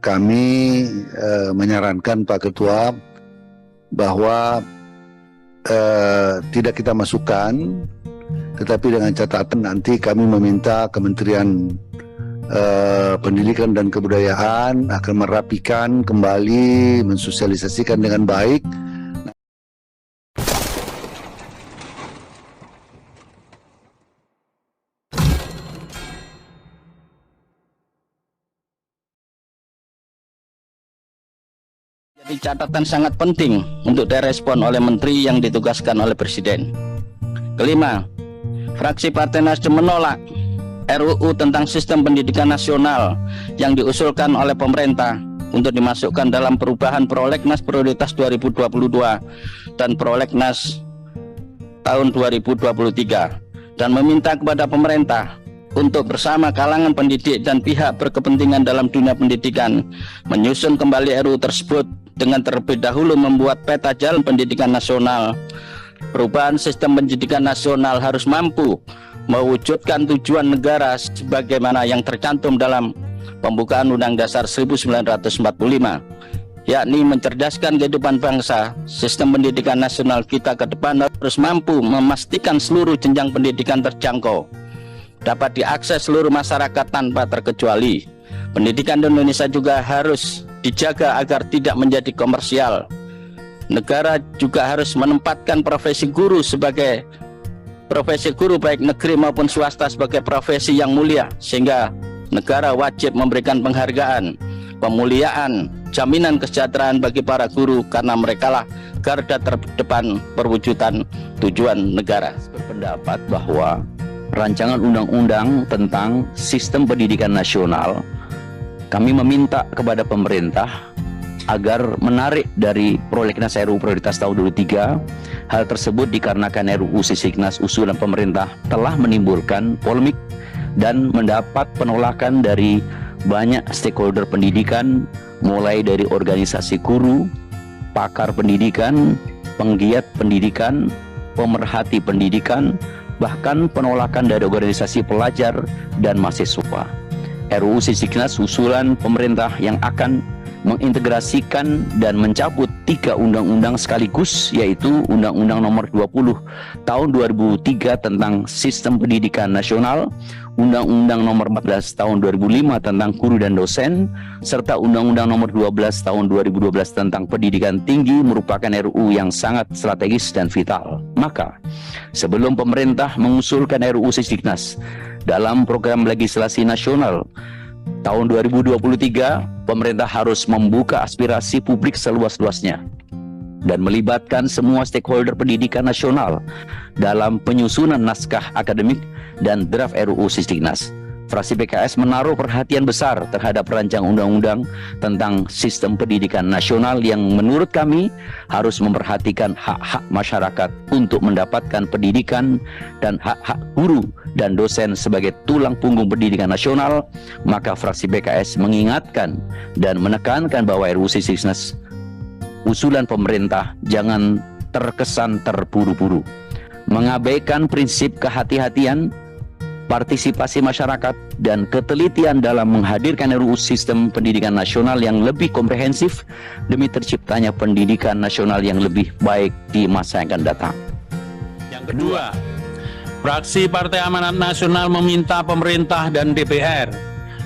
kami menyarankan Pak Ketua bahwa tidak kita masukkan, tetapi dengan catatan nanti kami meminta Kementerian Pendidikan dan Kebudayaan akan merapikan kembali, mensosialisasikan dengan baik. Jadi catatan sangat penting untuk direspon oleh menteri yang ditugaskan oleh Presiden. Kelima, fraksi Partai Nasdem menolak RUU tentang Sistem Pendidikan Nasional yang diusulkan oleh pemerintah untuk dimasukkan dalam perubahan Prolegnas Prioritas 2022 dan Prolegnas tahun 2023, dan meminta kepada pemerintah untuk bersama kalangan pendidik dan pihak berkepentingan dalam dunia pendidikan menyusun kembali RUU tersebut dengan terlebih dahulu membuat peta jalan pendidikan nasional. Perubahan sistem pendidikan nasional harus mampu mewujudkan tujuan negara sebagaimana yang tercantum dalam pembukaan Undang Dasar 1945, yakni mencerdaskan kehidupan bangsa. Sistem pendidikan nasional kita ke depan harus mampu memastikan seluruh jenjang pendidikan terjangkau, dapat diakses seluruh masyarakat tanpa terkecuali. Pendidikan di Indonesia juga harus dijaga agar tidak menjadi komersial. Negara juga harus menempatkan profesi guru sebagai profesi guru baik negeri maupun swasta sebagai profesi yang mulia, sehingga negara wajib memberikan penghargaan, pemuliaan, jaminan kesejahteraan bagi para guru karena merekalah garda terdepan perwujudan tujuan negara. Berpendapat bahwa rancangan undang-undang tentang sistem pendidikan nasional, kami meminta kepada pemerintah agar menarik dari Prolegnas RUU Prioritas tahun 2023. Hal tersebut dikarenakan RUU Sisiknas usulan pemerintah telah menimbulkan polemik dan mendapat penolakan dari banyak stakeholder pendidikan, mulai dari organisasi guru, pakar pendidikan, penggiat pendidikan, pemerhati pendidikan, bahkan penolakan dari organisasi pelajar dan mahasiswa. RUU Sisiknas usulan pemerintah yang akan mengintegrasikan dan mencabut 3 undang-undang sekaligus, yaitu Undang-Undang Nomor 20 Tahun 2003 tentang Sistem Pendidikan Nasional, Undang-Undang Nomor 14 Tahun 2005 tentang Guru dan Dosen, serta Undang-Undang Nomor 12 Tahun 2012 tentang Pendidikan Tinggi merupakan RUU yang sangat strategis dan vital. Maka, sebelum pemerintah mengusulkan RUU Sisiknas dalam program legislasi nasional tahun 2023, pemerintah harus membuka aspirasi publik seluas-luasnya dan melibatkan semua stakeholder pendidikan nasional dalam penyusunan naskah akademik dan draft RUU Sisiknas. Fraksi PKS menaruh perhatian besar terhadap rancangan undang-undang tentang sistem pendidikan nasional yang menurut kami harus memperhatikan hak-hak masyarakat untuk mendapatkan pendidikan dan hak-hak guru dan dosen sebagai tulang punggung pendidikan nasional. Maka fraksi PKS mengingatkan dan menekankan bahwa RUU Sisiknas usulan pemerintah jangan terkesan terburu-buru, mengabaikan prinsip kehati-hatian, partisipasi masyarakat, dan ketelitian dalam menghadirkan RUU Sistem Pendidikan Nasional yang lebih komprehensif demi terciptanya pendidikan nasional yang lebih baik di masa yang akan datang. Yang kedua, fraksi Partai Amanat Nasional meminta pemerintah dan DPR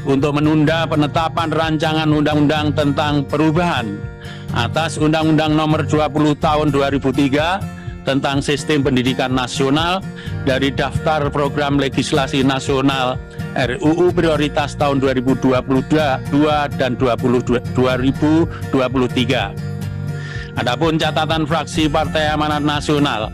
untuk menunda penetapan rancangan undang-undang tentang perubahan atas Undang-Undang Nomor 20 Tahun 2003 tentang Sistem Pendidikan Nasional dari daftar program legislasi nasional RUU Prioritas tahun 2022 dan 2023. Adapun catatan fraksi Partai Amanat Nasional,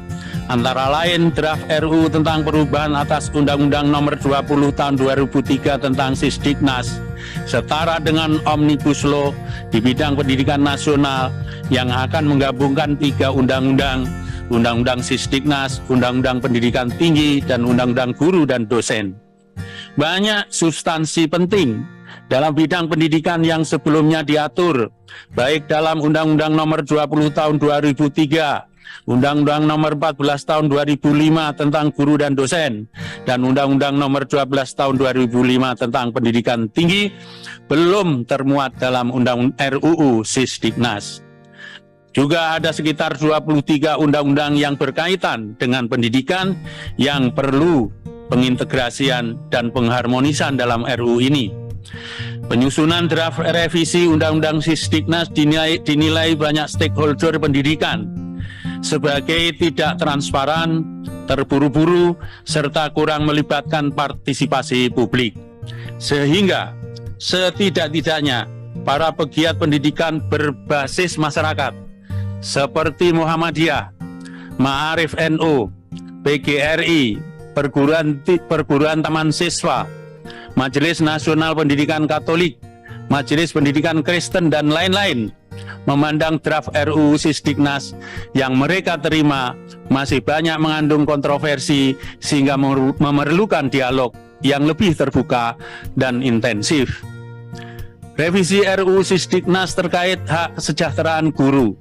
antara lain draft RUU tentang perubahan atas Undang-Undang Nomor 20 Tahun 2003 tentang Sisdiknas setara dengan Omnibus Law di bidang pendidikan nasional yang akan menggabungkan 3 undang-undang, Undang-Undang Sisdiknas, Undang-Undang Pendidikan Tinggi, dan Undang-Undang Guru dan Dosen. Banyak substansi penting dalam bidang pendidikan yang sebelumnya diatur, baik dalam Undang-Undang Nomor 20 Tahun 2003 Undang-Undang Nomor 14 Tahun 2005 tentang Guru dan Dosen, dan Undang-Undang Nomor 12 Tahun 2005 tentang Pendidikan Tinggi belum termuat dalam RUU Sisdiknas. Juga ada sekitar 23 undang-undang yang berkaitan dengan pendidikan yang perlu pengintegrasian dan pengharmonisan dalam RUU ini. Penyusunan draft revisi Undang-Undang Sisdiknas dinilai banyak stakeholder pendidikan sebagai tidak transparan, terburu-buru, serta kurang melibatkan partisipasi publik. Sehingga setidak-tidaknya para pegiat pendidikan berbasis masyarakat seperti Muhammadiyah, Ma'arif NU, PGRI, Perguruan Taman Siswa, Majelis Nasional Pendidikan Katolik, Majelis Pendidikan Kristen, dan lain-lain memandang draft RUU Sisdiknas yang mereka terima masih banyak mengandung kontroversi sehingga memerlukan dialog yang lebih terbuka dan intensif. Revisi RUU Sisdiknas terkait hak kesejahteraan guru.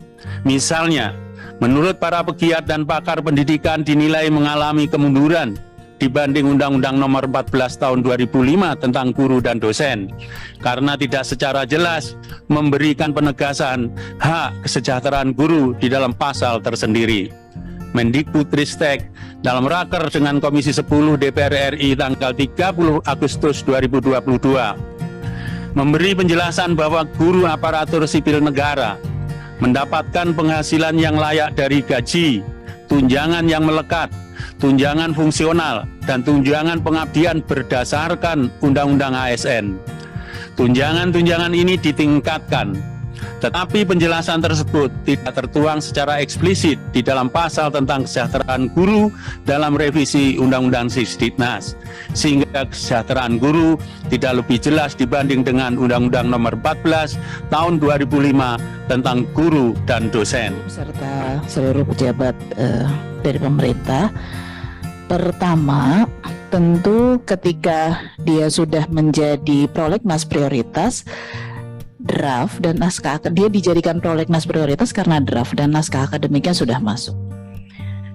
Misalnya, menurut para pegiat dan pakar pendidikan dinilai mengalami kemunduran dibanding Undang-Undang Nomor 14 Tahun 2005 tentang Guru dan Dosen, karena tidak secara jelas memberikan penegasan hak kesejahteraan guru di dalam pasal tersendiri. Mendikbudristek dalam raker dengan Komisi 10 DPR RI tanggal 30 Agustus 2022 memberi penjelasan bahwa guru aparatur sipil negara mendapatkan penghasilan yang layak dari gaji, tunjangan yang melekat, tunjangan fungsional, dan tunjangan pengabdian berdasarkan Undang-Undang ASN. Tunjangan-tunjangan ini ditingkatkan, tetapi penjelasan tersebut tidak tertuang secara eksplisit di dalam pasal tentang kesejahteraan guru dalam revisi Undang-Undang Sisdiknas, sehingga kesejahteraan guru tidak lebih jelas dibanding dengan Undang-Undang Nomor 14 Tahun 2005 tentang Guru dan Dosen. Serta seluruh pejabat dari pemerintah. Pertama, tentu ketika dia sudah menjadi prolegnas prioritas, draft dan naskah dia dijadikan prolegnas prioritas karena draft dan naskah akademiknya sudah masuk.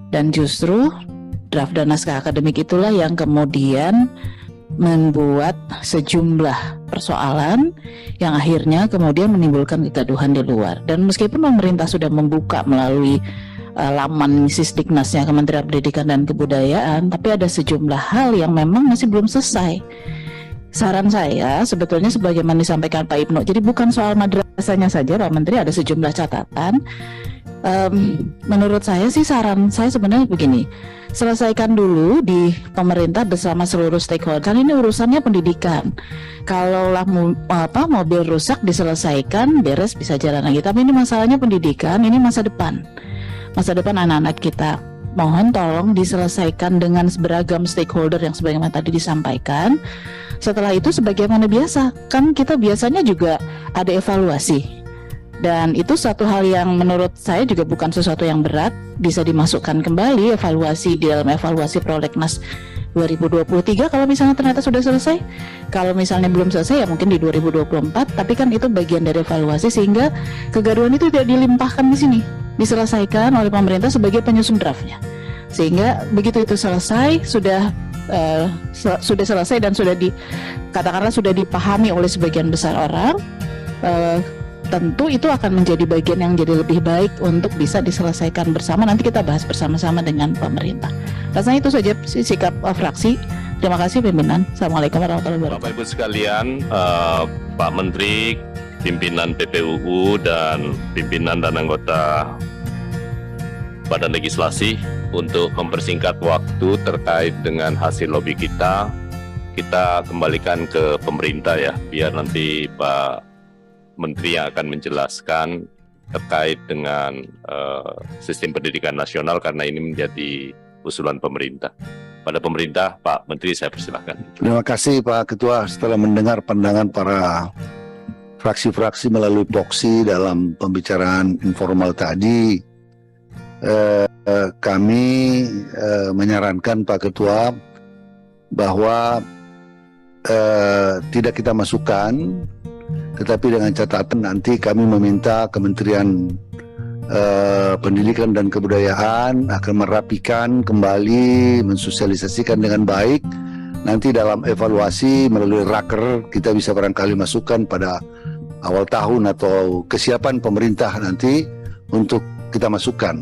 Dan justru draft dan naskah akademik itulah yang kemudian membuat sejumlah persoalan yang akhirnya kemudian menimbulkan kegaduhan di luar. Dan meskipun pemerintah sudah membuka melalui laman Sisdiknasnya Kementerian Pendidikan dan Kebudayaan, tapi ada sejumlah hal yang memang masih belum selesai. Saran saya sebetulnya sebagaimana disampaikan Pak Ibnu, jadi bukan soal madrasahnya saja Pak Menteri, ada sejumlah catatan. Menurut saya sih saran saya sebenarnya begini, selesaikan dulu di pemerintah bersama seluruh stakeholder, kan ini urusannya pendidikan. Kalaulah mobil rusak diselesaikan, beres, bisa jalan lagi. Tapi ini masalahnya pendidikan, ini masa depan anak-anak kita. Mohon tolong diselesaikan dengan beragam stakeholder yang sebagaimana tadi disampaikan. Setelah itu sebagaimana biasa, kan kita biasanya juga ada evaluasi. Dan itu satu hal yang menurut saya juga bukan sesuatu yang berat, bisa dimasukkan kembali evaluasi di dalam evaluasi prolegnas 2023 kalau misalnya ternyata sudah selesai. Kalau misalnya belum selesai ya mungkin di 2024, tapi kan itu bagian dari evaluasi sehingga kegaduhan itu tidak dilimpahkan di sini, diselesaikan oleh pemerintah sebagai penyusun draftnya. Sehingga begitu itu selesai, sudah selesai dan katakanlah sudah dipahami oleh sebagian besar orang, tentu itu akan menjadi bagian yang jadi lebih baik untuk bisa diselesaikan bersama. Nanti kita bahas bersama-sama dengan pemerintah. Rasanya itu saja sikap fraksi. Terima kasih pimpinan. Assalamualaikum warahmatullahi wabarakatuh. Bapak Ibu sekalian, Pak Menteri, pimpinan PPUU dan pimpinan dan anggota Badan Legislasi, untuk mempersingkat waktu terkait dengan hasil lobby kita kembalikan ke pemerintah ya, biar nanti Pak Menteri yang akan menjelaskan terkait dengan sistem pendidikan nasional, karena ini menjadi usulan pemerintah. Pada pemerintah, Pak Menteri, saya persilahkan. Terima kasih Pak Ketua. Setelah mendengar pandangan para fraksi-fraksi melalui proksi dalam pembicaraan informal tadi, kami menyarankan Pak Ketua bahwa tidak kita masukkan, tetapi dengan catatan nanti kami meminta Kementerian Pendidikan dan Kebudayaan akan merapikan kembali, mensosialisasikan dengan baik. Nanti dalam evaluasi melalui raker kita bisa barangkali masukkan pada awal tahun atau kesiapan pemerintah nanti untuk kita masukkan.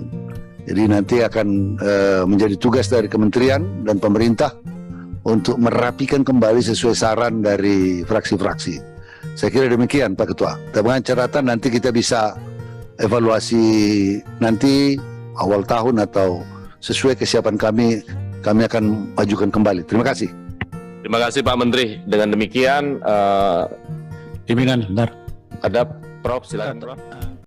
Jadi nanti akan menjadi tugas dari kementerian dan pemerintah untuk merapikan kembali sesuai saran dari fraksi-fraksi. Saya kira demikian Pak Ketua. Dengan catatan nanti kita bisa evaluasi nanti awal tahun atau sesuai kesiapan kami akan majukan kembali. Terima kasih. Terima kasih Pak Menteri. Dengan demikian, Pimpinan, bentar. ada Prof. Silakan Prof.